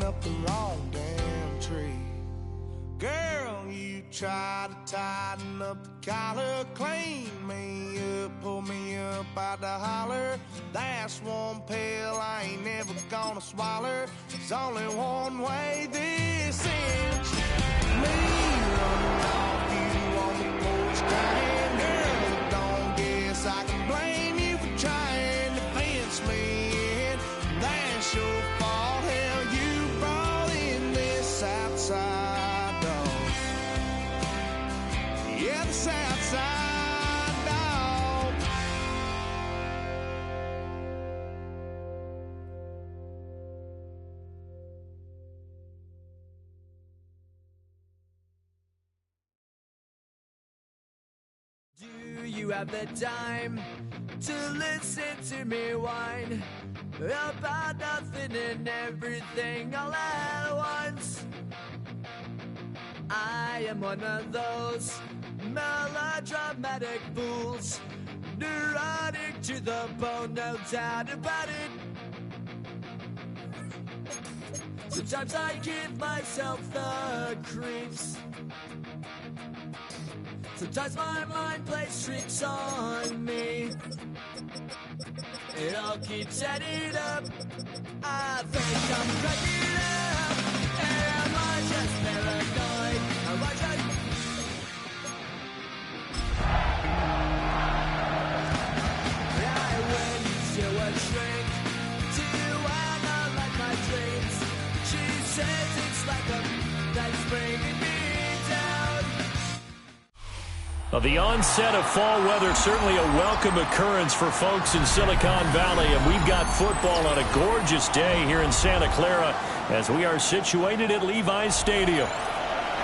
up the wrong damn tree. Girl, you try to tighten up the collar, clean me up, pull me up by the holler. That's one pill I ain't never gonna swallow. There's only one way this ends. Me running off you on the porch crying. Girl, don't guess I can blame you for trying to fence me in. That's your fault, hell, you brought in this outside dog. Yeah, this outside dog. Do you have the time to listen to me whine about nothing and everything all at once? I am one of those melodramatic fools, neurotic to the bone, no doubt about it. Sometimes I give myself the creeps. Sometimes my mind plays tricks on me. It all keeps adding up. I think I'm cracking up. Am I just paranoid? Am I just... I went to a shrink to analyze my dreams. She says it's like a that's bringing me down. Well, the onset of fall weather, certainly a welcome occurrence for folks in Silicon Valley, and we've got football on a gorgeous day here in Santa Clara as we are situated at Levi's Stadium.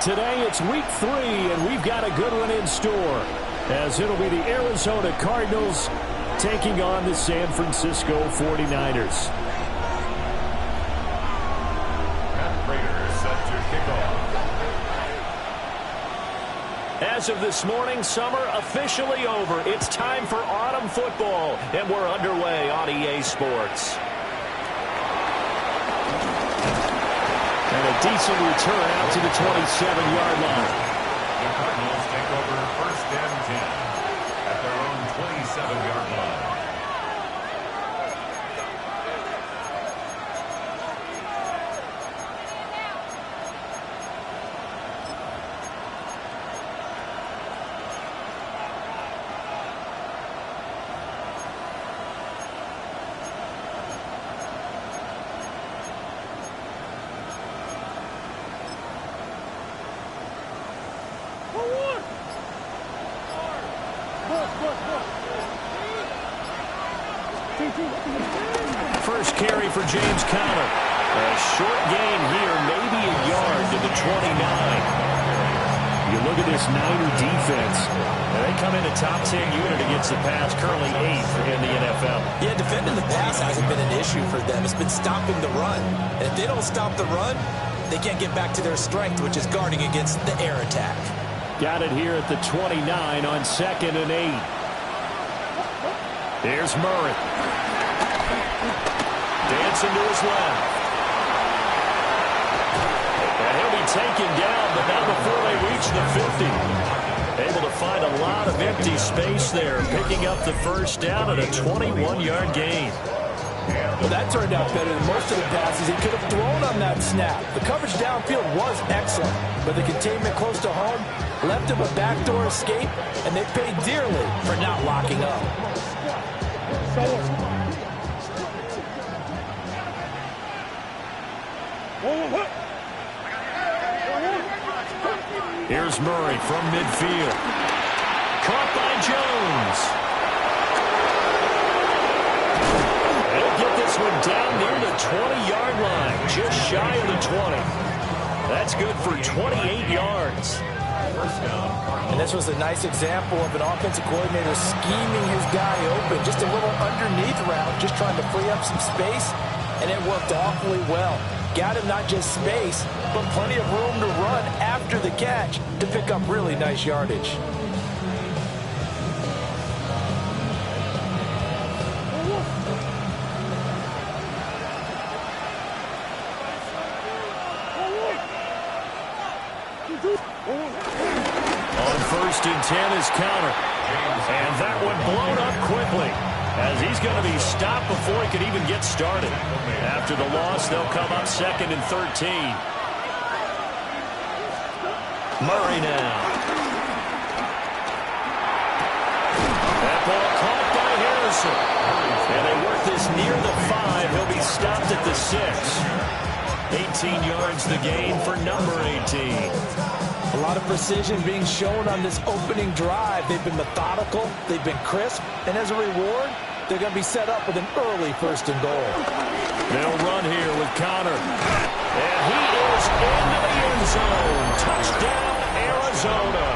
Today it's week 3, and we've got a good one in store, as it'll be the Arizona Cardinals taking on the San Francisco 49ers. And Raiders set to kick off. As of this morning, summer officially over. It's time for autumn football, and we're underway on EA Sports. And a decent return out to the 27-yard line. The Cardinals take over first and 10 at their own 27-yard line. First carry for James Conner. A short gain here, maybe a yard to the 29. You look at this Niner defense. They come in a top 10 unit against the pass, currently 8th in the NFL. Yeah, defending the pass hasn't been an issue for them. It's been stopping the run. And if they don't stop the run, they can't get back to their strength, which is guarding against the air attack. Got it here at the 29 on 2nd and 8. Here's Murray. Dancing to his left. And he'll be taken down, but not before they reach the 50. Able to find a lot of empty space there, picking up the first down at a 21-yard gain. Well, that turned out better than most of the passes he could have thrown on that snap. The coverage downfield was excellent, but the containment close to home left him a backdoor escape, and they paid dearly for not locking up. Here's Murray from midfield. Caught by Jones. They'll get this one down near the 20-yard line, just shy of the 20. That's good for 28 yards. And this was a nice example of an offensive coordinator scheming his guy open. Just a little underneath route, just trying to free up some space, and it worked awfully well. Got him not just space, but plenty of room to run after the catch to pick up really nice yardage. On 1st and 10 is counter. And that one blown up quickly, as he's going to be stopped before he could even get started. After the loss, they'll come up 2nd and 13. Murray now. That ball caught by Harrison. And they work this near the 5. He'll be stopped at the 6. 18 yards the gain for number 18. A lot of precision being shown on this opening drive. They've been methodical, they've been crisp, and as a reward, they're going to be set up with an early 1st and goal. They'll run here with Conner. And he is into the end zone. Touchdown, Arizona.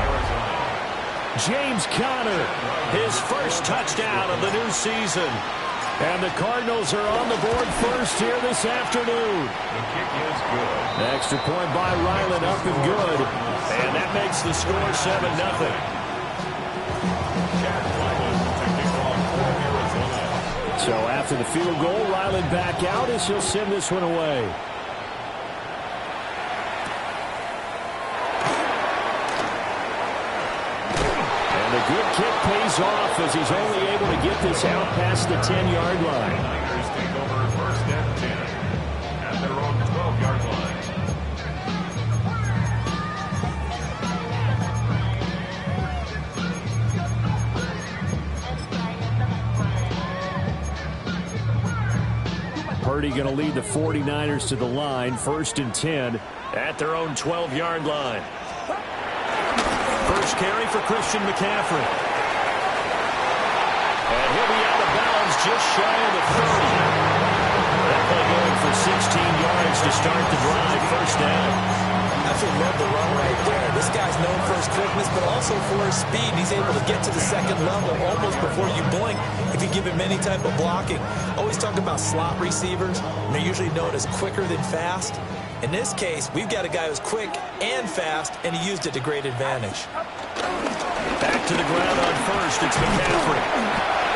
James Conner, his first touchdown of the new season. And the Cardinals are on the board first here this afternoon. The kick is good. Extra point by Ryland, up and good. And that makes the score 7-0. So after the field goal, Ryland back out as he'll send this one away. And a good kick pays off as he's only able to get this out past the 10-yard line. Niners take over 1st and 10 at their own 12-yard line. Purdy going to lead the 49ers to the line. 1st and 10 at their own 12-yard line. First carry for Christian McCaffrey. And he'll be out of bounds just shy of the 30. That play going for 16 yards to start the drive. 1st down. Absolutely love the run right there. This guy's known for his quickness, but also for his speed. He's able to get to the 2nd level almost before you blink if you give him any type of blocking. Always talk about slot receivers, and they're usually known as quicker than fast. In this case, we've got a guy who's quick and fast, and he used it to great advantage. Back to the ground on 1st. It's McCaffrey.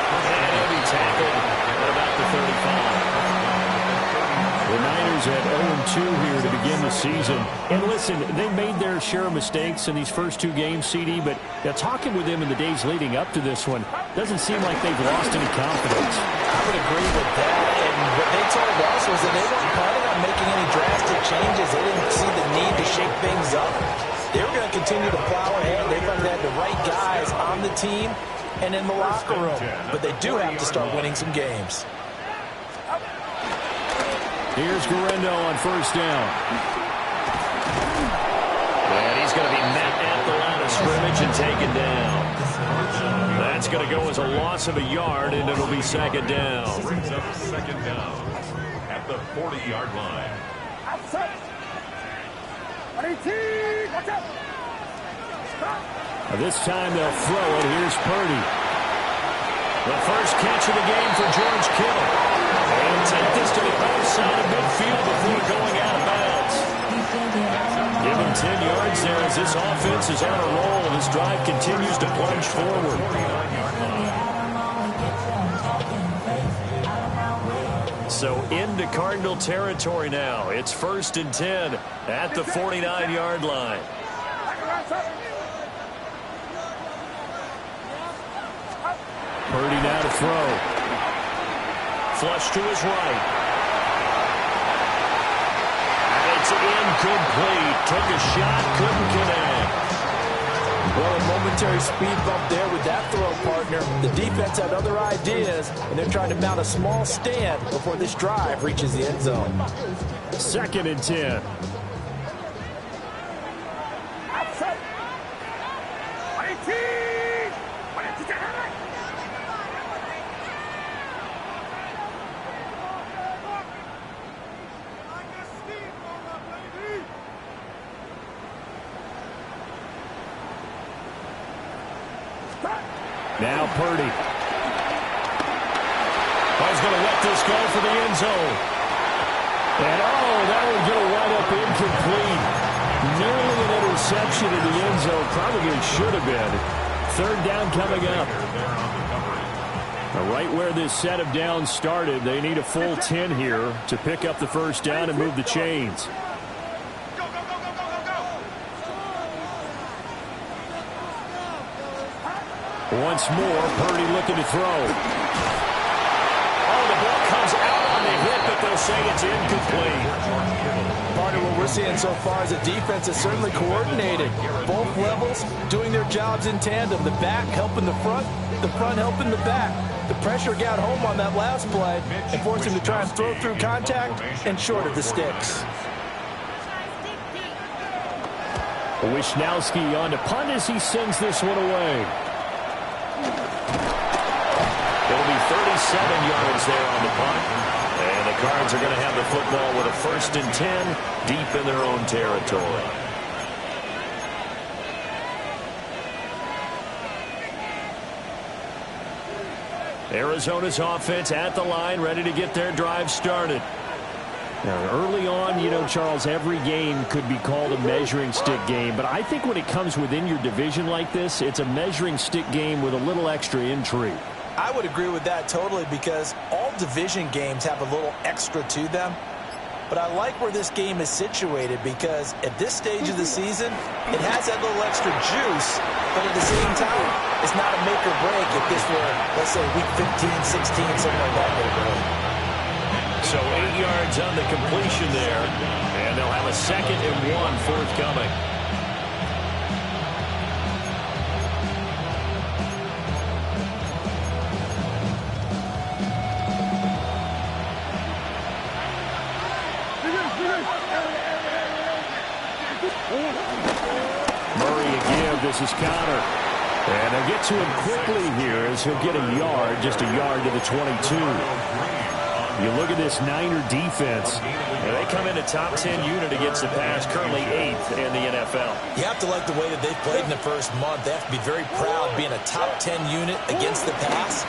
And he'll be tackled at about the 35. The Niners at 0-2 here to begin the season. And listen, they made their share of mistakes in these first 2 games, CD, but talking with them in the days leading up to this one, doesn't seem like they've lost any confidence. I would agree with that. And what they told us was that they weren't planning on making any drastic changes. They didn't see the need to shake things up. They were going to continue to plow ahead. They felt they had the right guys on the team and in the locker room. But they do have to start winning some games. Here's Guerrero on 1st down. And he's going to be met at the line of scrimmage and taken down. That's going to go as a loss of a yard, and it'll be 2nd down. Brings up 2nd down at the 40-yard line. This time they'll throw it. Here's Purdy. The first catch of the game for George Kittle. And take this to the outside of midfield before going out of bounds. Give him 10 yards there as this offense is on a roll. And this drive continues to plunge forward. So into Cardinal territory now. It's 1st and 10 at the 49-yard line. Purdy now to throw. Flush to his right. It's incomplete. Took a shot, couldn't connect. Well, a momentary speed bump there with that throw, partner. The defense had other ideas, and they're trying to mount a small stand before this drive reaches the end zone. 2nd and 10. Now Purdy. He's going to let this go for the end zone. And, that would get a wind up incomplete. Nearly an interception in the end zone. Probably should have been. 3rd down coming up. Right where this set of downs started, they need a full 10 here to pick up the 1st down and move the chains. Once more, Purdy looking to throw. Oh, the ball comes out on the hit, but they'll say it's incomplete. Partner, what we're seeing so far is the defense is certainly coordinated. Both levels doing their jobs in tandem. The back helping the front helping the back. The pressure got home on that last play and forced him to try and throw through contact and short of the sticks. Wishnowski on to punt as he sends this one away. It'll be 37 yards there on the punt. And the Cards are going to have the football with a 1st and 10 deep in their own territory. Arizona's offense at the line, ready to get their drive started. Now, early on, you know, Charles, every game could be called a measuring stick game. But I think when it comes within your division like this, it's a measuring stick game with a little extra intrigue. I would agree with that totally because all division games have a little extra to them. But I like where this game is situated because at this stage of the season, it has that little extra juice. But at the same time, it's not a make or break if this were, let's say, week 15, 16, something like that neighborhood. So 8 yards on the completion there. And they'll have a 2nd and 1 forthcoming. Murray again, this is Connor. And they'll get to him quickly here as he'll get a yard, just a yard to the 22. You look at this Niner defense, and they come in a top 10 unit against the pass, currently 8th in the NFL. You have to like the way that they've played in the first month. They have to be very proud being a top 10 unit against the pass.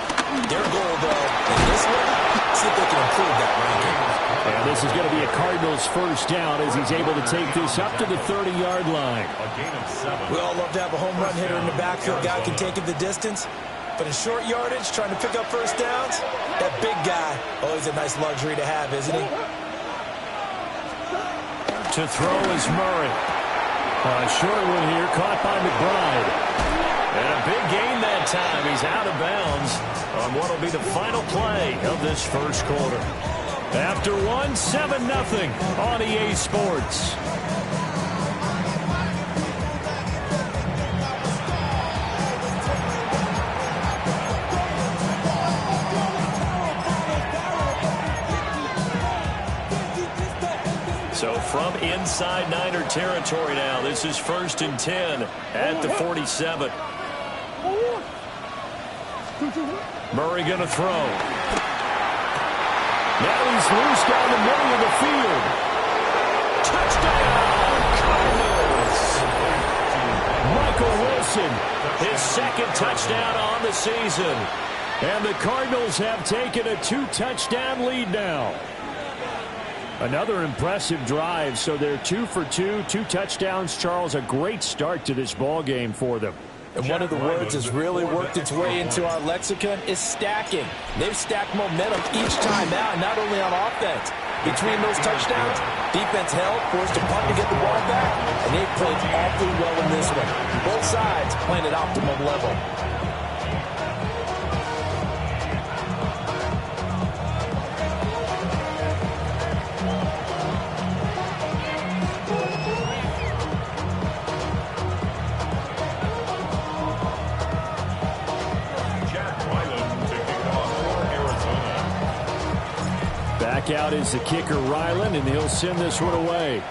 Their goal, though, in this one, see if they can improve that ranking. And this is going to be a Cardinals 1st down as he's able to take this up to the 30-yard line. We all love to have a home run hitter in the backfield. Guy can take it the distance. But in short yardage, trying to pick up 1st downs, that big guy, always a nice luxury to have, isn't he? To throw is Murray. A short one here, caught by McBride. And a big gain that time. He's out of bounds on what will be the final play of this 1st quarter. After one, 7-0 on EA Sports. So from inside Niner territory now, this is 1st and 10 at the 47. Murray going to throw. Now he's loose down the middle of the field. Touchdown, Cardinals! Michael Wilson, his 2nd touchdown on the season. And the Cardinals have taken a 2-touchdown lead now. Another impressive drive, so they're 2 for 2, 2 touchdowns. Charles, a great start to this ball game for them. And one of the words that's really worked its way into our lexicon is stacking. They've stacked momentum each time out, not only on offense. Between those touchdowns, defense held, forced a punt to get the ball back, and they've played awfully well in this one. Both sides playing at optimum level. Back out is the kicker, Ryland, and he'll send this one away.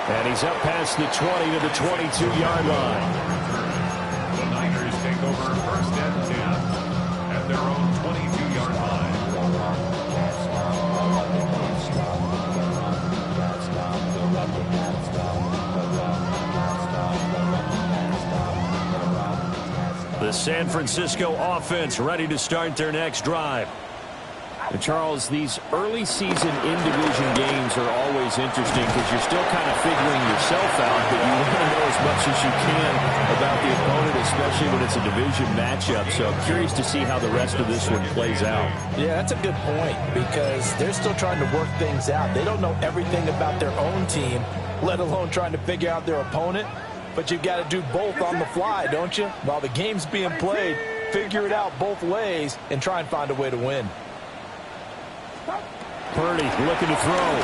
And he's up past the 20 to the 22-yard line. The Niners take over 1st and 10 at their own 22-yard line. The San Francisco offense ready to start their next drive. And Charles, these early season in-division games are always interesting because you're still kind of figuring yourself out, but you want to know as much as you can about the opponent, especially when it's a division matchup. So I'm curious to see how the rest of this one plays out. Yeah, that's a good point because they're still trying to work things out. They don't know everything about their own team, let alone trying to figure out their opponent. But you've got to do both on the fly, don't you? While the game's being played, figure it out both ways and try and find a way to win. Purdy looking to throw.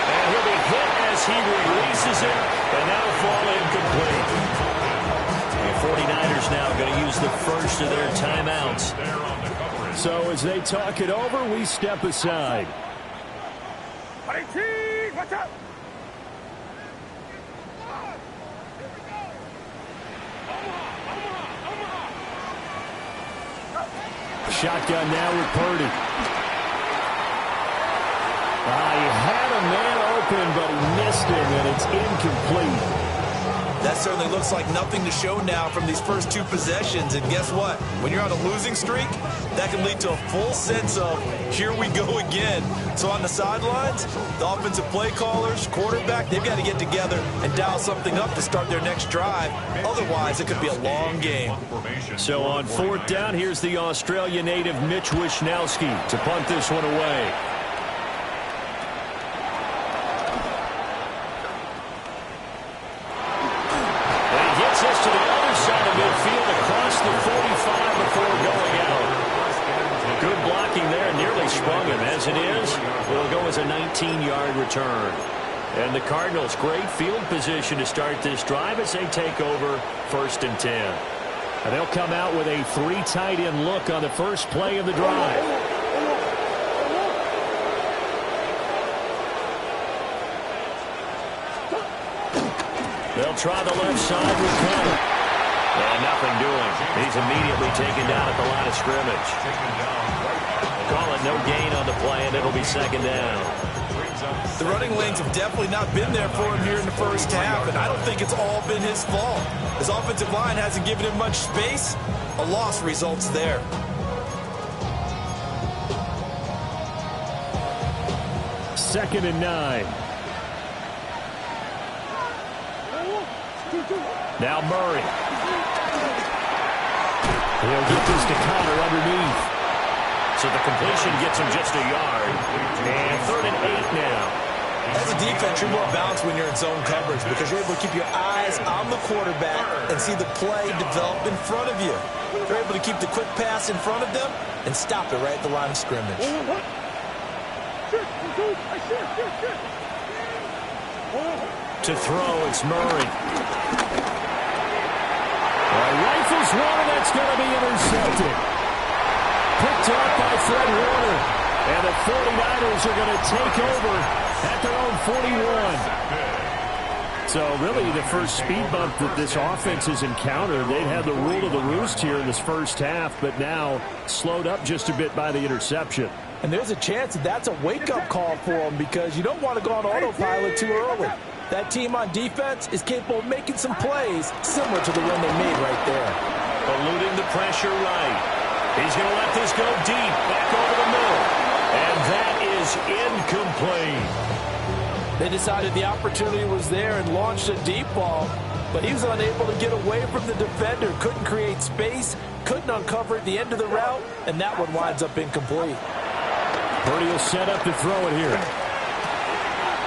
And he'll be hit as he releases it, and that'll fall incomplete. The 49ers now going to use the first of their timeouts. So as they talk it over, we step aside. Shotgun now with Purdy. He had a man open, but he missed him, and it's incomplete. That certainly looks like nothing to show now from these first two possessions. And guess what? When you're on a losing streak, that can lead to a full sense of, here we go again. So on the sidelines, the offensive play callers, quarterback, they've got to get together and dial something up to start their next drive. Otherwise, it could be a long game. So on fourth down, here's the Australia native Mitch Wishnowsky to punt this one away. As it is, it'll go as a 19-yard return. And the Cardinals, great field position to start this drive as they take over 1st and 10. And they'll come out with a 3 tight end look on the first play of the drive. They'll try the left side with Connor. And nothing doing. He's immediately taken down at the line of scrimmage. Call it no gain on the play, and it'll be 2nd down. The running lanes have definitely not been there for him here in the first half, and I don't think it's all been his fault. His offensive line hasn't given him much space. A loss results there. Second and 9. Now Murray. He'll get this to Connor underneath. So the completion gets him just a yard. And 3rd and 8 now. As a defense, you're more balanced when you're in zone coverage because you're able to keep your eyes on the quarterback and see the play develop in front of you. You're able to keep the quick pass in front of them and stop it right at the line of scrimmage. To throw, it's Murray. Rifles one, and that's going to be intercepted. Picked up by Fred Warner. And the 49ers are going to take over at their own 41. So really the first speed bump that this offense has encountered. They've had the rule of the roost here in this first half, but now slowed up just a bit by the interception. And there's a chance that that's a wake-up call for them because you don't want to go on autopilot too early. That team on defense is capable of making some plays similar to the one they made right there. Eluding the pressure right. He's going to let this go deep, back over the middle. And that is incomplete. They decided the opportunity was there and launched a deep ball, but he was unable to get away from the defender, couldn't create space, couldn't uncover at the end of the route, and that one winds up incomplete. Purdy will set up to throw it here.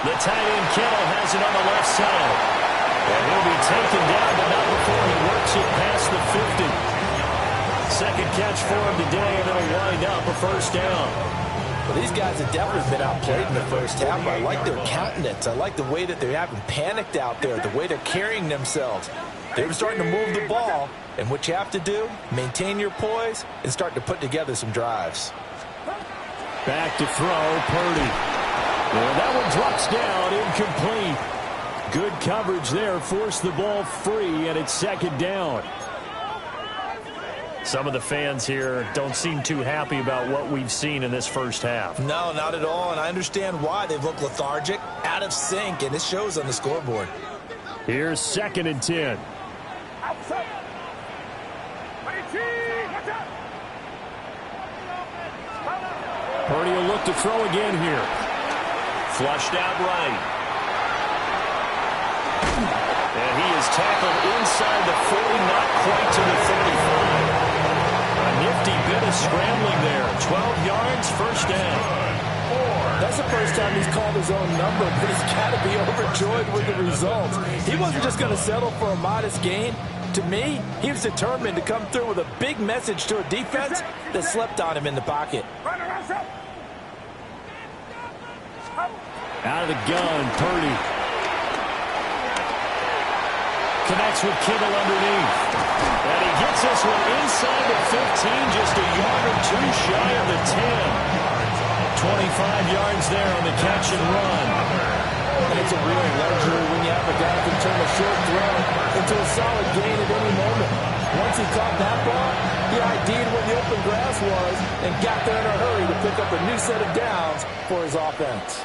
The tight end Kittle has it on the left side. And he'll be taken down, but not before he works it past the 50. Second catch for him today, and it'll wind up a 1st down. Well, these guys have definitely been outplayed in the first half. I like their countenance. I like the way that they haven't panicked out there, the way they're carrying themselves. They're starting to move the ball, and what you have to do, maintain your poise and start to put together some drives. Back to throw, Purdy. Well, that one drops down, incomplete. Good coverage there, forced the ball free, and it's 2nd down. Some of the fans here don't seem too happy about what we've seen in this first half. No, not at all, and I understand why. They've looked lethargic, out of sync, and it shows on the scoreboard. Here's 2nd and 10. look to throw again here. Flushed out right. And he is tackled inside the 40, not quite to the 35. A nifty bit of scrambling there. 12 yards, first down. That's the first time he's called his own number, but he's got to be overjoyed with the results. He wasn't just going to settle for a modest gain. To me, he was determined to come through with a big message to a defense that slept on him in the pocket. Out of the gun, Purdy. Connects with Kittle underneath. And he gets this one inside the 15, just a yard or two shy of the 10. 25 yards there on the catch and run. And it's a real luxury when you have a guy who can turn a short throw into a solid gain at any moment. Once he caught that ball, he ID'd where the open grass was and got there in a hurry to pick up a new set of downs for his offense.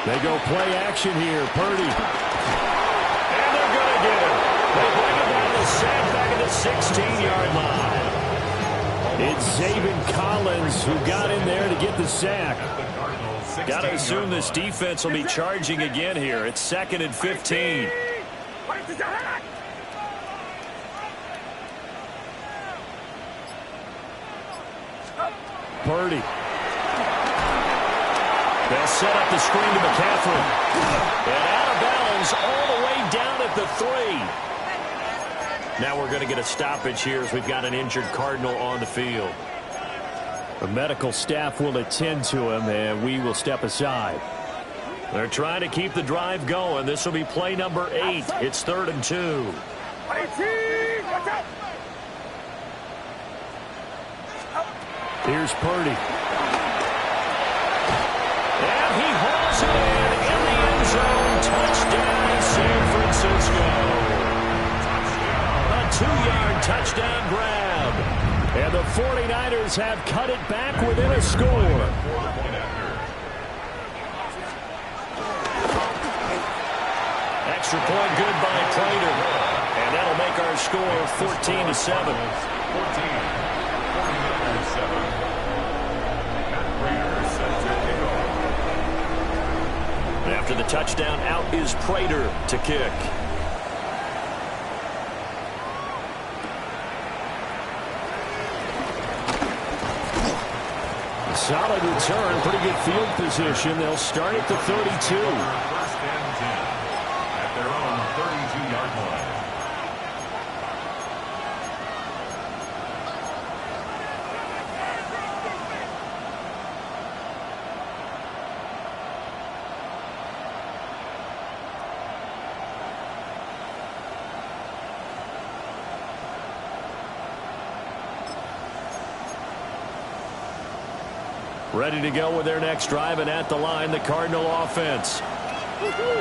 They go play action here. Purdy. And they're going to get him. They bring him down the sack back at the 16-yard line. It's Zaven Collins who got in there to get the sack. Got to assume this defense will be charging again here. It's 2nd and 15. Purdy. They'll set up the screen to McCaffrey. And out of bounds all the way down at the 3. Now we're going to get a stoppage here as we've got an injured Cardinal on the field. The medical staff will attend to him, and we will step aside. They're trying to keep the drive going. This will be play number 8. It's 3rd and 2. Here's Purdy. And he hauls it in the end zone. Touchdown, San Francisco. A 2-yard touchdown grab. And the 49ers have cut it back within a score. Extra point good by Prater. And that'll make our score 14-7. 14. After the touchdown, out is Prater to kick. Solid return, pretty good field position. They'll start at the 32. 1st and 10 at their own 32-yard line. Ready to go with their next drive, and at the line, the Cardinal offense.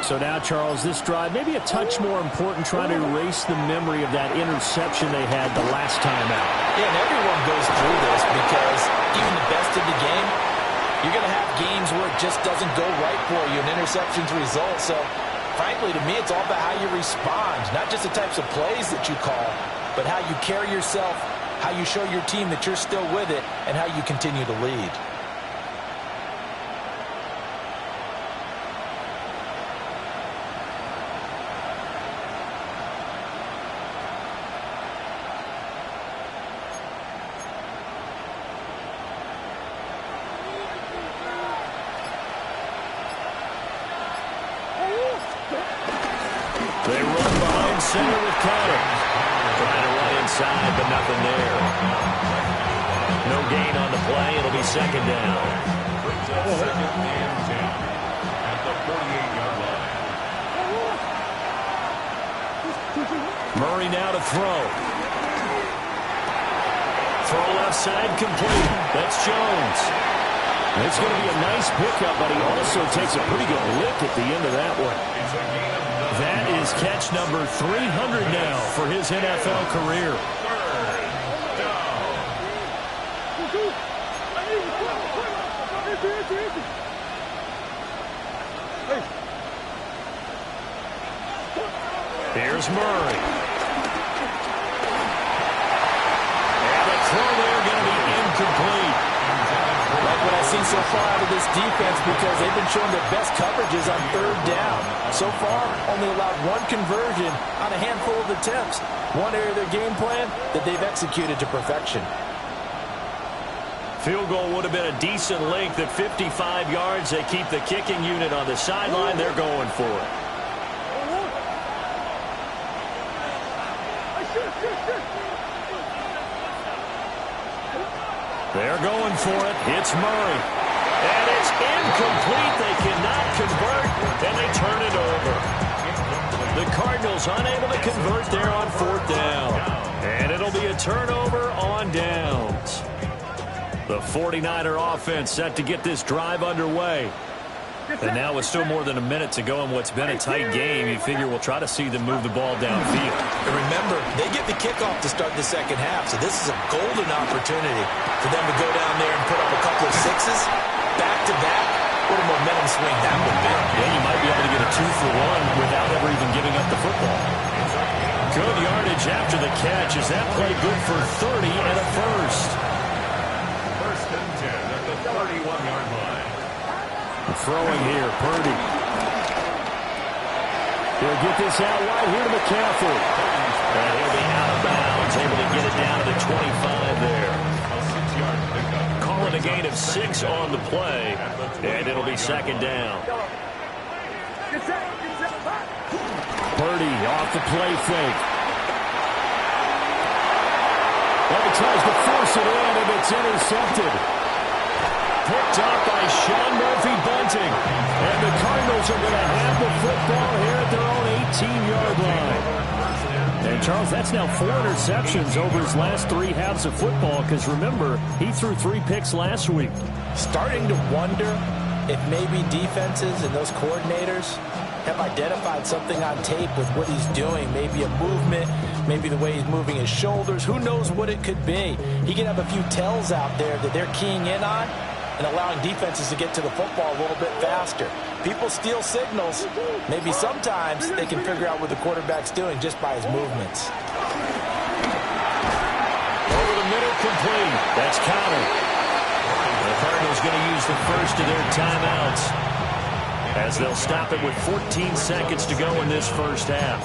So now, Charles, this drive maybe a touch more important, trying to erase the memory of that interception they had the last time out. Yeah, and everyone goes through this because even the best in the game, you're going to have games where it just doesn't go right for you, and interceptions result. So, frankly, to me, it's all about how you respond, not just the types of plays that you call, but how you carry yourself, how you show your team that you're still with it, and how you continue to lead. They run behind center with Carter. Trying to run inside, but nothing there. No gain on the play. It'll be 2nd down. Brings up 2nd and 10 at the 48-yard line. Murray now to throw. Throw left side complete. That's Jones. It's going to be a nice pickup, but he also takes a pretty good lick at the end of that one. That is catch number 300 now for his NFL career. 3rd down. Here's Murray. And the throw there going to be incomplete. so far out of this defense because they've been showing their best coverages on third down. So far, only allowed one conversion on a handful of attempts. One area of their game plan that they've executed to perfection. Field goal would have been a decent length at 55 yards. They keep the kicking unit on the sideline. They're going for it. They're going for it. It's Murray. And it's incomplete. They cannot convert, and they turn it over. The Cardinals unable to convert there on fourth down. And it'll be a turnover on downs. The 49er offense set to get this drive underway. And now with still more than a minute to go in what's been a tight game, you figure we'll try to see them move the ball downfield. And remember, they get the kickoff to start the second half, so this is a golden opportunity for them to go down there and put up a couple of sixes, back-to-back. What a momentum swing that would be. Yeah, you might be able to get a 2-for-1 without ever even giving up the football. Good yardage after the catch. Is that play good for 30 and a first? First and 10 at the 31-yard line. Throwing here, Purdy. He'll get this out wide here to McCaffrey. And he'll be out of bounds, able to get it down to the 25 there. A 6-yard pickup. Calling a gain of 6 on the play, and it'll be second down. Purdy off the play fake. Well, he tries to force it in, and it's intercepted. Picked up by Sean Murphy-Bunting. And the Cardinals are going to have the football here at their own 18-yard line. And, Charles, that's now 4 interceptions over his last 3 halves of football because, remember, he threw 3 picks last week. Starting to wonder if maybe defenses and those coordinators have identified something on tape with what he's doing. Maybe a movement, maybe the way he's moving his shoulders. Who knows what it could be? He can have a few tells out there that they're keying in on and allowing defenses to get to the football a little bit faster. People steal signals. Maybe sometimes they can figure out what the quarterback's doing just by his movements. Over the middle, complete. That's counted. The Cardinals going to use the first of their timeouts as they'll stop it with 14 seconds to go in this first half.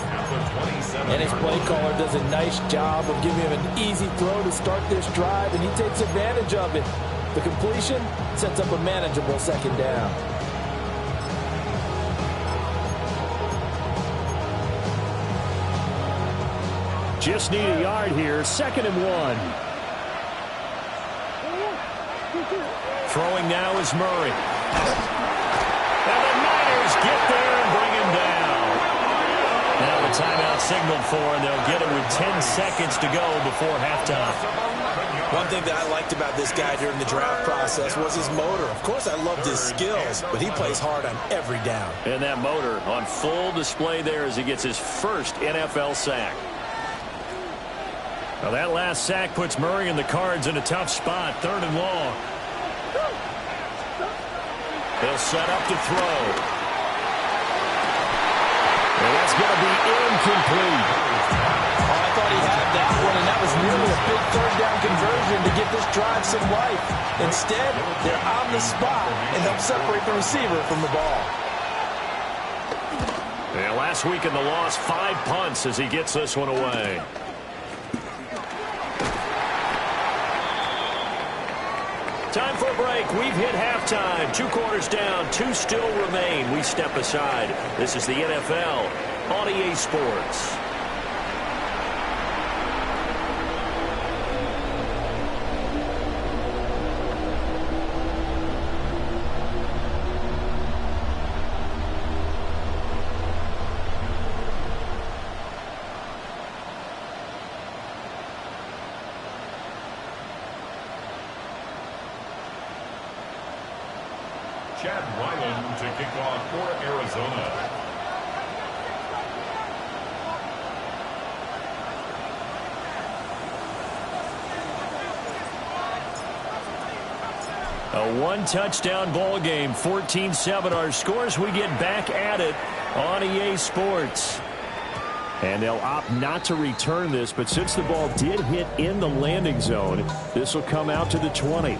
And his play caller does a nice job of giving him an easy throw to start this drive, and he takes advantage of it. The completion sets up a manageable second down. Just need a yard here. 2nd and 1. Throwing now is Murray. And the Niners get there and bring him down. Now the timeout signaled for, and they'll get it with 10 seconds to go before halftime. One thing that I liked about this guy during the draft process was his motor. Of course, I loved his skills, but he plays hard on every down. And that motor on full display there as he gets his first NFL sack. Now that last sack puts Murray and the Cards in a tough spot. 3rd and long. They'll set up to throw. And that's going to be incomplete. I thought he had that one, and that was nearly a big 3rd down conversion to give this drive some life. Instead, they're on the spot and help separate the receiver from the ball. Yeah, last week in the loss, 5 punts as he gets this one away. Time for a break. We've hit halftime. 2 quarters down, 2 still remain. We step aside. This is the NFL on EA Sports. Chad Ryland to kick off for Arizona. A 1-touchdown ball game, 14-7 our scores. We get back at it on EA Sports. And they'll opt not to return this, but since the ball did hit in the landing zone, this will come out to the 20.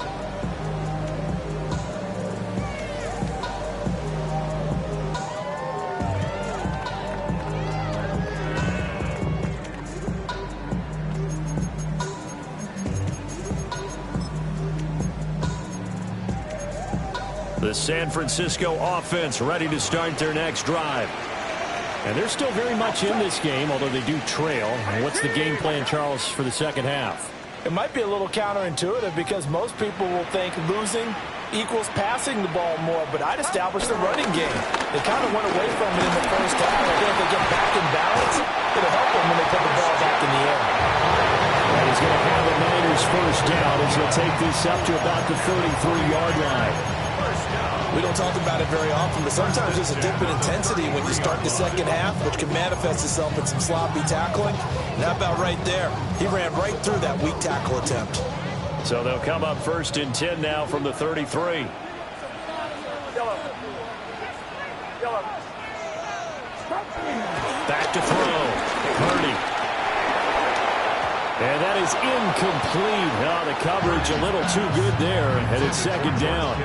The San Francisco offense ready to start their next drive. And they're still very much in this game, although they do trail. What's the game plan, Charles, for the second half? It might be a little counterintuitive because most people will think losing equals passing the ball more, but I'd establish the running game. They kind of went away from it in the first half. I think if they get back in balance, it'll help them when they put the ball back in the air. And he's going to have the Niners first down as he'll take this up to about the 33-yard line. We don't talk about it very often, but sometimes there's a dip in intensity when you start the second half, which can manifest itself in some sloppy tackling. And that about right there. He ran right through that weak tackle attempt. So they'll come up first and 10 now from the 33. Back to throw. Purdy. And that is incomplete. Oh, the coverage a little too good there. And it's second down.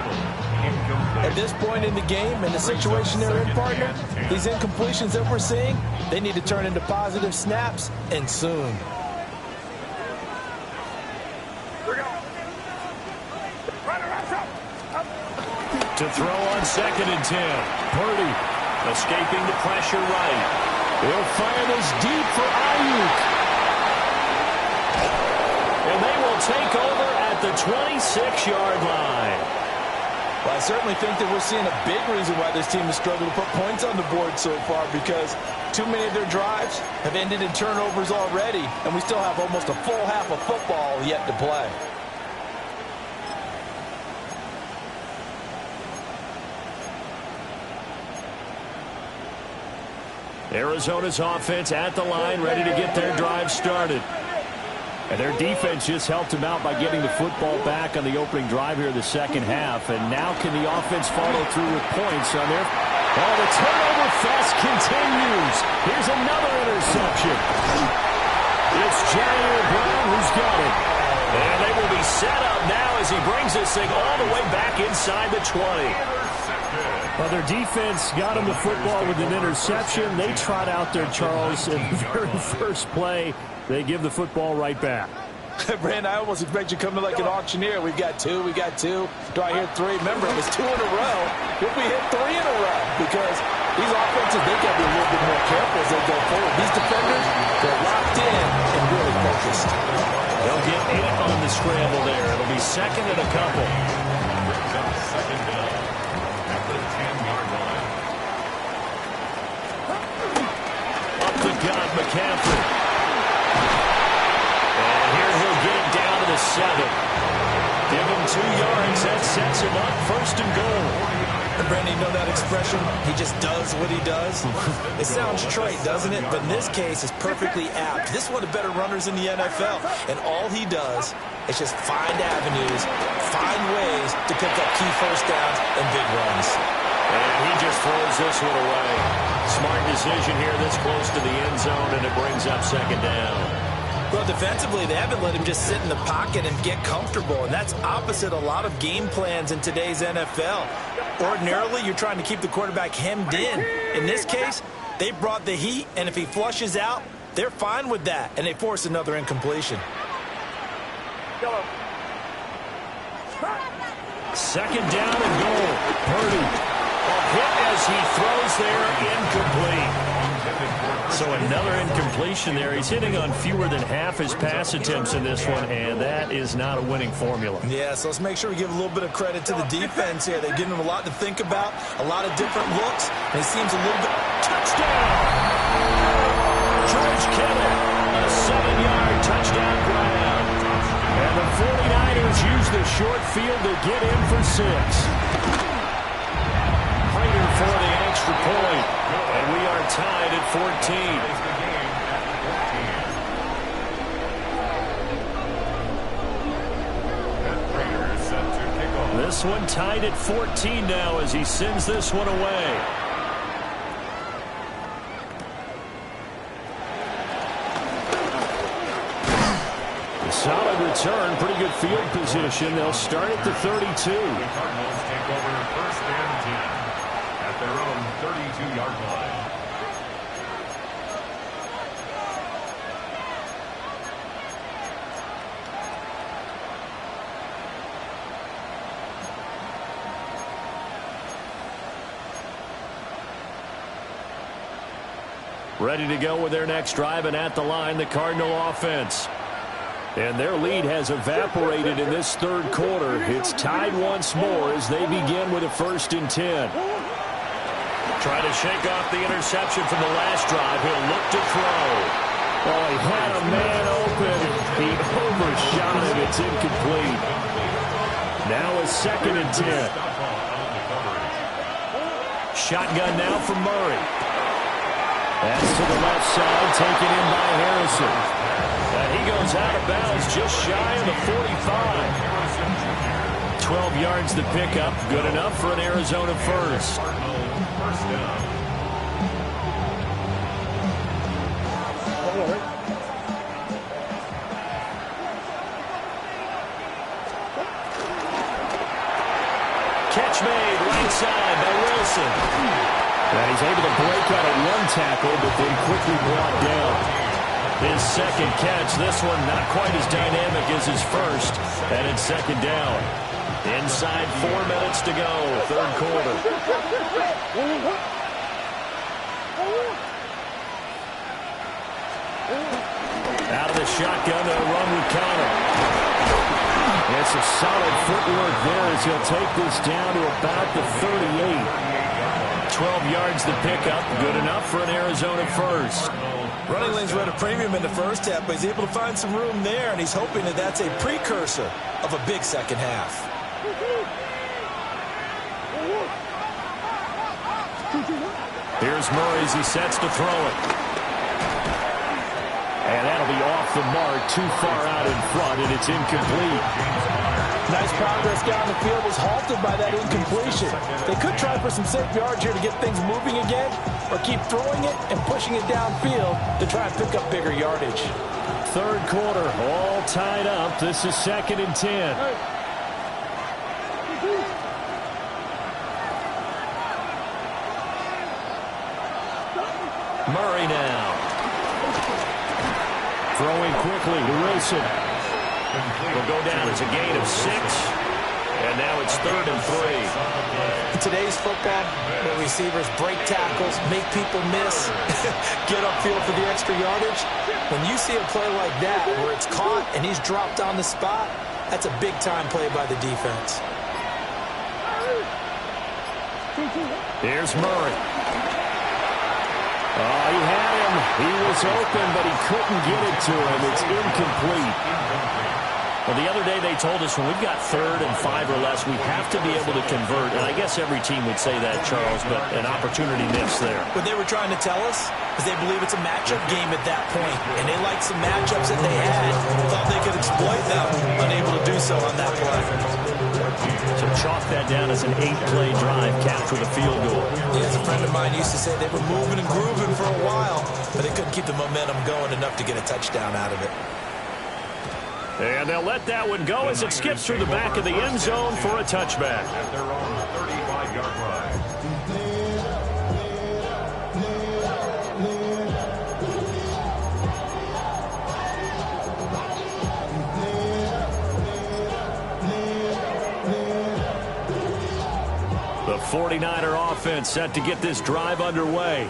At this point in the game and the situation they're in, partner, these incompletions that we're seeing, they need to turn into positive snaps, and soon. To throw on second and 10. Purdy escaping the pressure right. He'll fire this deep for Ayuk. And they will take over at the 26-yard line. Well, I certainly think that we're seeing a big reason why this team has struggled to put points on the board so far, because too many of their drives have ended in turnovers already, and we still have almost a full half of football yet to play. Arizona's offense at the line, ready to get their drive started. And their defense just helped them out by getting the football back on the opening drive here in the second half. And now can the offense follow through with points on their... Oh, the turnover fest continues. Here's another interception. It's Jair Brown who's got it. And they will be set up now as he brings this thing all the way back inside the 20. Well, their defense got him the football with an interception. They trot out there, Charles, in the very first play. They give the football right back. Brand, I almost expect you to come to like an auctioneer. We got two. Do I hear three? Remember, it was 2 in a row. If we hit 3 in a row, because these offenses, they got to be a little bit more careful as they go forward. These defenders, they're locked in and really focused. They'll get 8 on the scramble there. It'll be second and a couple. Second down at the 10-yard line. Up the gut, McCaffrey. And here he'll get it down to the 7. Give him 2 yards. That sets him up first and goal. And Brandon, you know that expression? He just does what he does. It sounds trite, doesn't it? But in this case, it's perfectly apt. This is one of the better runners in the NFL. And all he does is just find avenues, find ways to pick up key first downs and big runs. And he just throws this one away. Smart decision here this close to the end zone, and it brings up second down. Well, defensively, they haven't let him just sit in the pocket and get comfortable, and that's opposite a lot of game plans in today's NFL. Ordinarily, you're trying to keep the quarterback hemmed in. In this case, they brought the heat, and if he flushes out, they're fine with that, and they force another incompletion. Second down and goal. Purdy. A hit as he throws there, incomplete. So another incompletion there. He's hitting on fewer than half his pass attempts in this one, and that is not a winning formula. Yeah, so let's make sure we give a little bit of credit to the defense here. They've given him a lot to think about, a lot of different looks, and it seems a little bit... Touchdown! George Kittle, a 7-yard touchdown grab. And the 49ers use the short field to get in for 6. Prater for the extra point. And we are tied at 14. This one tied at 14 now as he sends this one away. A solid return, pretty good field position. They'll start at the 32. The Cardinals take over first and 10 at their own 32-yard line. Ready to go with their next drive, and at the line, the Cardinal offense. And their lead has evaporated in this third quarter. It's tied once more as they begin with a 1st and 10. Trying to shake off the interception from the last drive. He'll look to throw. Oh, he had a man open. He overshot it. It's incomplete. Now a 2nd and 10. Shotgun now from Murray. That's to the left side, taken in by Harrison. And he goes out of bounds just shy of the 45. 12 yards to pick up. Good enough for an Arizona first. Catch made right side by Wilson. And he's able to break out at one tackle, but then quickly brought down. His 2nd catch, this one not quite as dynamic as his first, and it's 2nd down. Inside 4 minutes to go, 3rd quarter. Out of the shotgun, they'll run with Connor. It's a solid footwork there as he'll take this down to about the 38. 12 yards to pick up, good enough for an Arizona first. Running lanes were at a premium in the first half, but he's able to find some room there, and he's hoping that that's a precursor of a big second half. Here's Murray as he sets to throw it. And that'll be off the mark, too far out in front, and it's incomplete. Nice progress down the field was halted by that incompletion. They could try for some safe yards here to get things moving again, or keep throwing it and pushing it downfield to try and pick up bigger yardage. 3rd quarter, all tied up. This is 2nd and 10. Murray now. Throwing quickly to Wilson. Will go down as a gain of 6. And now it's 3rd and 3. In today's football, the receivers break tackles, make people miss, get upfield for the extra yardage. When you see a play like that where it's caught and he's dropped on the spot, that's a big-time play by the defense. Here's Murray. Oh, he had him. He was open, but he couldn't get it to him. It's incomplete. Well, the other day they told us when we've got 3rd and 5 or less, we have to be able to convert. And I guess every team would say that, Charles, but an opportunity missed there. What they were trying to tell us is they believe it's a matchup game at that point, and they liked some matchups that they had, thought they could exploit them, unable to do so on that play. So chalk that down as an 8-play drive, capped with a field goal. Yeah, as a friend of mine used to say, they were moving and grooving for a while, but they couldn't keep the momentum going enough to get a touchdown out of it. And they'll let that one go as it skips through the back of the end zone for a touchback. At their own 35-yard line. The 49er offense set to get this drive underway.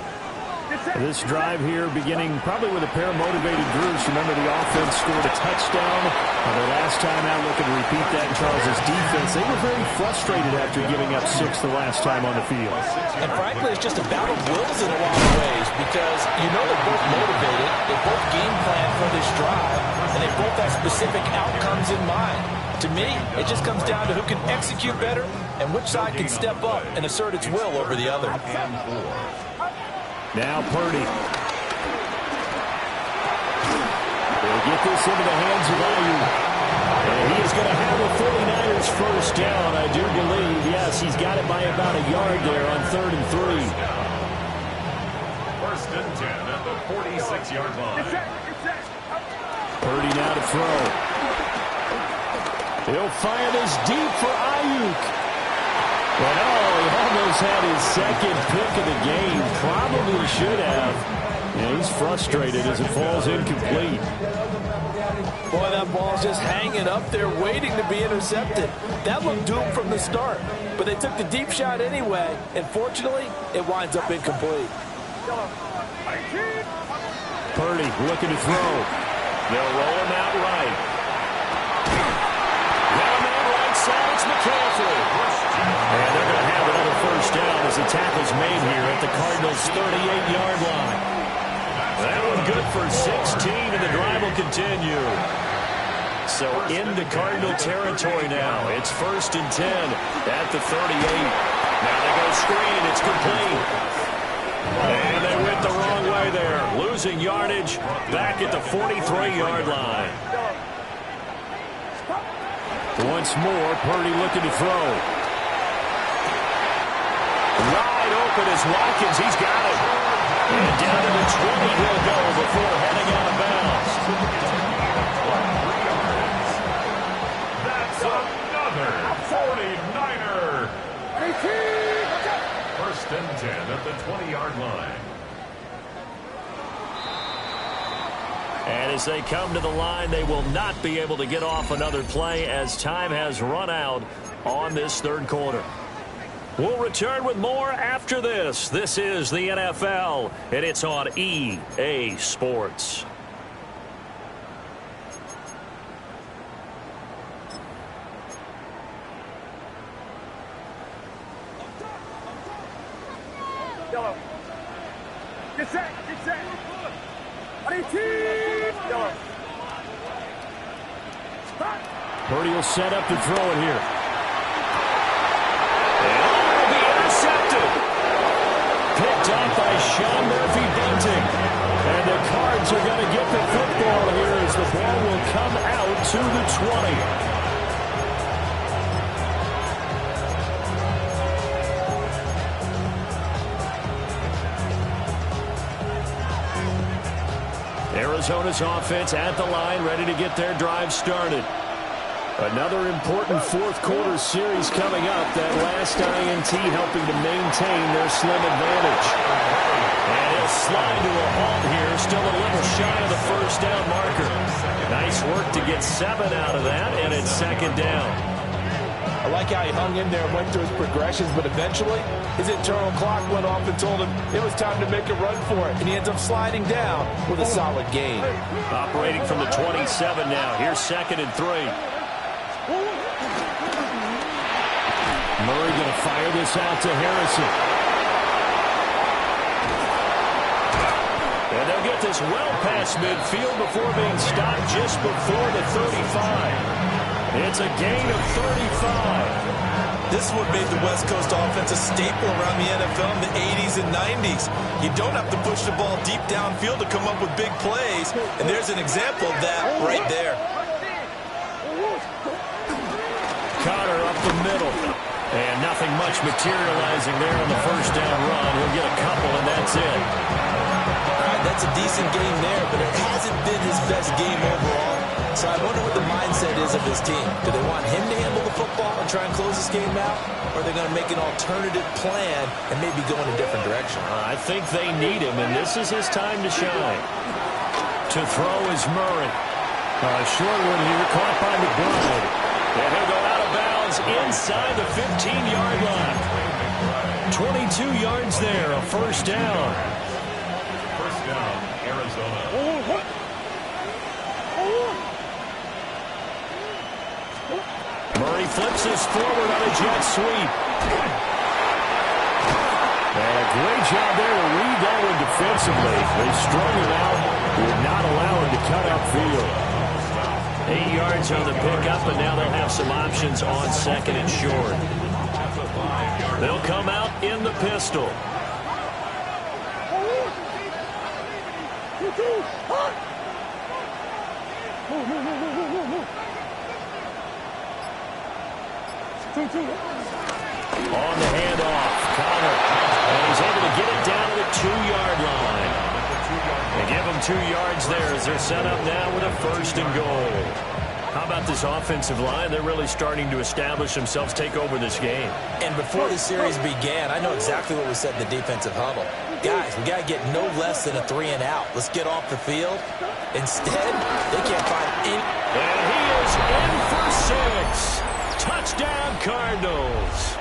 This drive here beginning probably with a pair of motivated groups. Remember, the offense scored a touchdown. Their last time out, looking to repeat that in Charles' defense. They were very frustrated after giving up 6 the last time on the field. And frankly, it's just a battle of wills in a lot of ways because you know they're both motivated. They both game plan for this drive, and they both have specific outcomes in mind. To me, it just comes down to who can execute better and which side can step up and assert its will over the other. Now Purdy. They'll get this into the hands of Ayuk. And he is going to have the 49ers first down, I do believe. Yes, he's got it by about a yard there on 3rd and 3. 1st and 10 at the 46-yard line. Purdy now to throw. He'll fire this deep for Ayuk. But he almost had his 2nd pick of the game. Probably should have. And he's frustrated as it falls incomplete. Boy, that ball's just hanging up there waiting to be intercepted. That looked doomed from the start. But they took the deep shot anyway. And fortunately, it winds up incomplete. Purdy looking to throw. They'll roll him out right. Got him out right side. It's McCaffrey. And they're going to have another first down as the tackle's made here at the Cardinals' 38-yard line. That one good for 16, and the drive will continue. So into Cardinal territory now. It's 1st and 10 at the 38. Now they go screen. It's complete. And they went the wrong way there. Losing yardage back at the 43-yard line. Once more, Purdy looking to throw. Wide open is Watkins. He's got it. And down to the 20 he'll go before heading out of bounds. That's another 49er. 1st and 10 at the 20-yard line. And as they come to the line, they will not be able to get off another play as time has run out on this 3rd quarter. We'll return with more after this. This is the NFL, and it's on EA Sports. Yellow. Get set. Get set. Yellow. Purdy will set up to throw it here. And will be intercepted. Picked up by Sean Murphy-Bunting. And the Cards are going to get the football here as the ball will come out to the 20. Arizona's offense at the line, ready to get their drive started. Another important 4th quarter series coming up. That last INT helping to maintain their slim advantage. And he'll slide to a halt here, still a little shy of the first down marker. Nice work to get 7 out of that, and it's 2nd down. I like how he hung in there and went through his progressions, but eventually his internal clock went off and told him it was time to make a run for it, and he ends up sliding down with a solid gain. Operating from the 27 now. Here's 2nd and 3. Murray going to fire this out to Harrison. And they'll get this well past midfield before being stopped just before the 35. It's a gain of 35. This is what made the West Coast offense a staple around the NFL in the 80s and 90s. You don't have to push the ball deep downfield to come up with big plays, and there's an example of that right there. Connor up the middle. And nothing much materializing there on the first down run. He'll get a couple, and that's it. All right, that's a decent game there, but it hasn't been his best game overall. So I wonder what the mindset is of his team. Do they want him to handle the football and try and close this game out? Or are they going to make an alternative plan and maybe go in a different direction? I think they need him, and this is his time to shine. To throw is Murray. Short one here, caught by McBride. And he'll go out of bounds inside the 15-yard line. 22 yards there, a first down. First down, Arizona. Murray flips this forward on a jet sweep. And a great job there to read that one defensively. They strung him out, would not allow him to cut upfield. 8 yards on the pickup, and now they'll have some options on 2nd and short. They'll come out in the pistol. On the handoff, Connor. And he's able to get it down to the 2-yard line. They give him 2 yards there as they're set up now with a 1st and goal. How about this offensive line? They're really starting to establish themselves, take over this game. And before the series began, I know exactly what was said in the defensive huddle. Guys, we got to get no less than a 3-and-out. Let's get off the field. Instead, they can't find any. And he is in for 6. Touchdown, Cardinals.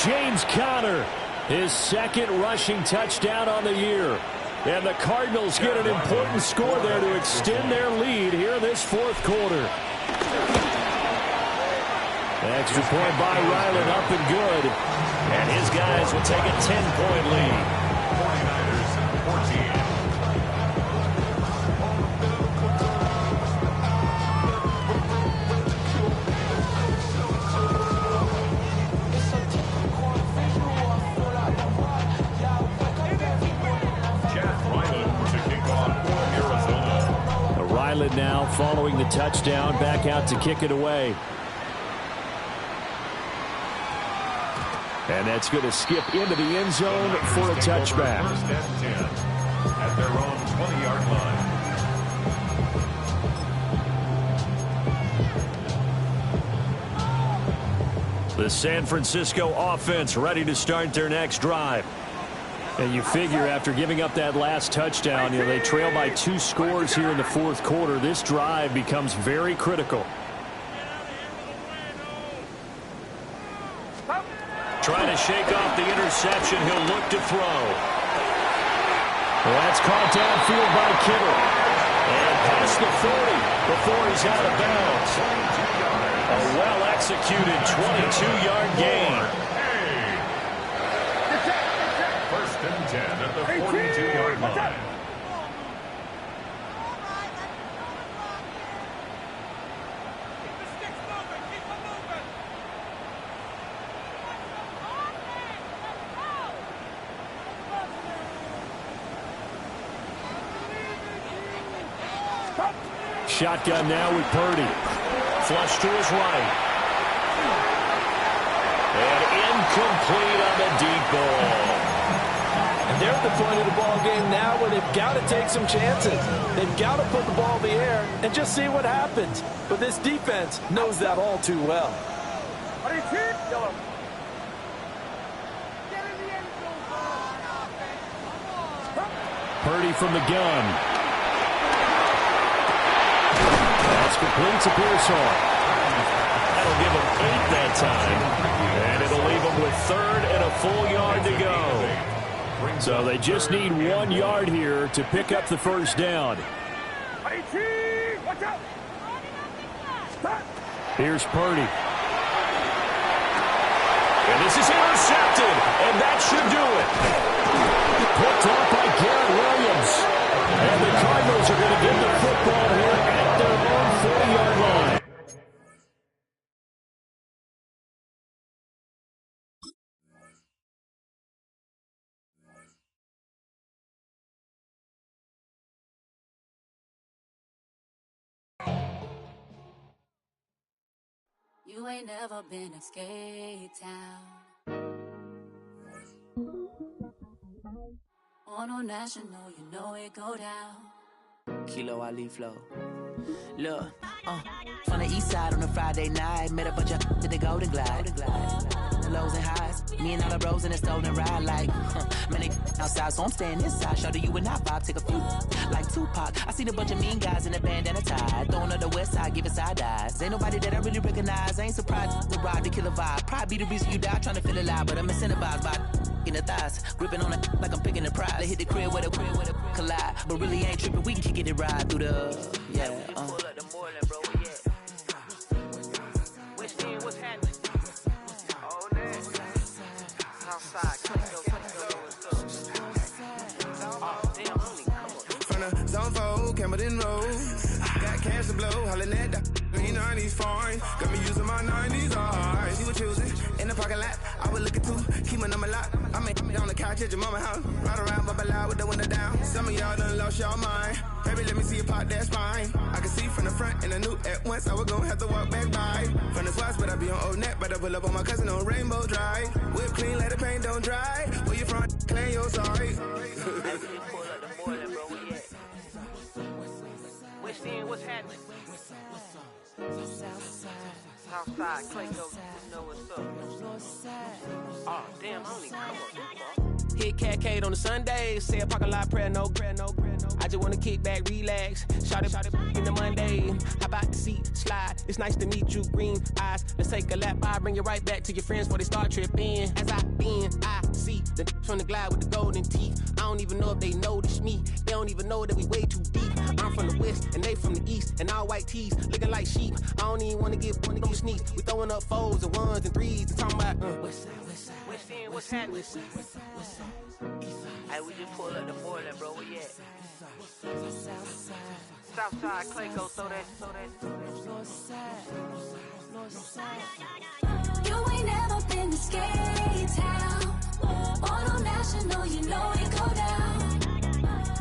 James Conner, his 2nd rushing touchdown on the year. And the Cardinals get an important score there to extend their lead here in this fourth quarter. Extra point by Ryland, up and good. And his guys will take a 10-point lead. 49ers 14. Ryland now following the touchdown, back out to kick it away. And that's going to skip into the end zone for a touchback. First and 10 at their own 20-yard line. The San Francisco offense ready to start their next drive. And you figure after giving up that last touchdown, they trail by 2 scores here in the fourth quarter. This drive becomes very critical. Trying to shake off the interception. He'll look to throw. Well, that's caught downfield by Kittle. And past the 40 before he's out of bounds. A well-executed 22-yard gain. First and 10 at the 42-yard line. Shotgun now with Purdy. Flush to his right. And incomplete on the deep ball. And they're at the point of the ball game now where they've got to take some chances. They've got to put the ball in the air and just see what happens. But this defense knows that all too well. Purdy from the gun. That's complete to Pearsall. That'll give him 8 that time. And it'll leave him with 3rd and a full yard to go. So they just need 1 yard here to pick up the first down. Here's Purdy. And this is intercepted. And that should do it. Picked off by Garrett Williams. And the Cardinals are going to get the football here at their own 40-yard line. You ain't never been in Skate Town. On a national, you know it go down. Kilo Ali Flow. Look, from the east side on a Friday night, met a bunch of to the Golden Glide. Lows and highs, me and all the bros in a stolen ride like, man, they outside, so I'm staying inside. Show you and I vibe, take a few, like Tupac. I seen a bunch of mean guys in a bandana tie, throwing up the west side, giving side eyes. Ain't nobody that I really recognize, I ain't surprised to ride the killer vibe. Probably be the reason you die, trying to feel alive, but I'm incentivized by in the thighs, gripping on it like I'm picking the prize. They hit the crib with a collide, but really ain't tripping. We can kick it ride through the Pull up the morning, bro. Which team? What's happening? Oh, next. Outside, From the zone 4, Campbellton Road. Got cash to blow, hollering at the green 90s foreign. Got me using my 90s, alright. She was choosing in the parking lot. I was looking too, keep my number locked. I made me on the couch at your mama house. Ride around, bubble loud with the window down. Some of y'all done lost y'all mind. Baby, let me see you pop that spine. I can see from the front and I knew at once I was gonna have to walk back by. From the spots, but I be on Old Net. But I pull up on my cousin on Rainbow Drive. Whip clean, let the paint don't dry. Where you from? Claim you're sorry. pull up the morning, bro. Which team? What's happening? Southside, Clayco, you know what's up. Oh, damn, I don't even come up this far. Hit Catcade on the Sundays, say a parking lot prayer, no. I just wanna kick back, relax, shout it in the Monday. How about the seat, slide, it's nice to meet you, green eyes. Let's take a lap, I'll bring you right back to your friends before they start tripping. As I see the from the glide with the golden teeth. I don't even know if they notice me, they don't even know that we way too deep. I'm from the west, and they from the east, and all white tees, looking like sheep. I don't even wanna get sneak. We throwing up fours and ones and threes, and talking about west side. What's happening? Hey, we just pulled up the border, bro. Where you at? Southside, Clayco, throw that. You ain't never been to Skate Town. On National, you know it go down.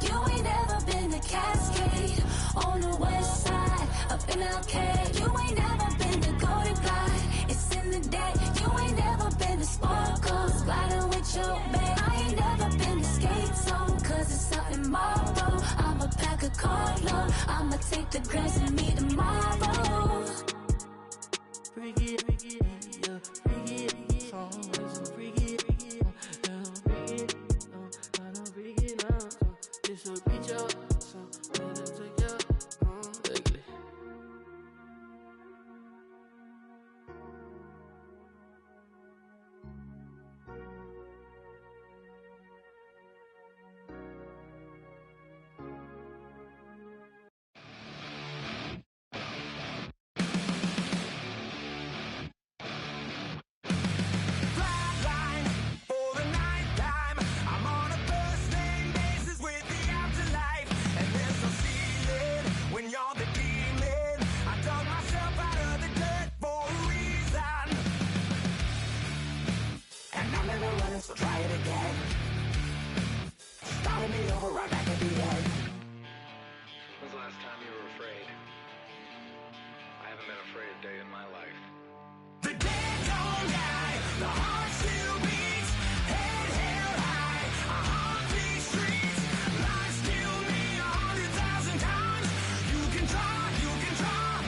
You ain't never been to Cascade. On the west side, up in LK. You ain't never been to Golden Glide. It's in the day. You ain't never been to Sparkles, gliding with your babe. I ain't never been to Skate Zone, cause it's out in Marlboro. I'ma pack a carload. I'ma take the grass and meet tomorrow. Bring it, yeah, bring it, song, so bring it, bring it, this will reach up, so let it take you, ugly. So try it again. Starting me over right back at the end. When's the last time you were afraid? I haven't been afraid a day in my life. The dead don't die, the heart still beats, head held high, I haunt these streets, lies kill me 100,000 times. You can try,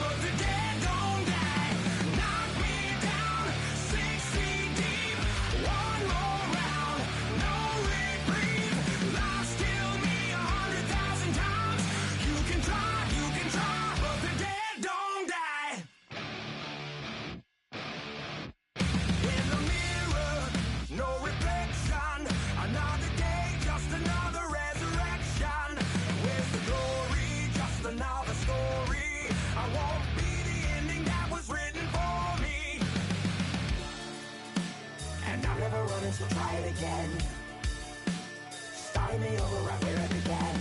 but the dead don't die. Knock me down 6 feet deep, one more round, no reprieve. Lies kill me 100,000 times. You can try, but the dead don't die. In the mirror, no reflection. Another day, just another resurrection. Where's the glory? Just another story. I won't be the ending that was written for me. And I'm never running, so try it again. Starting me over right where it began.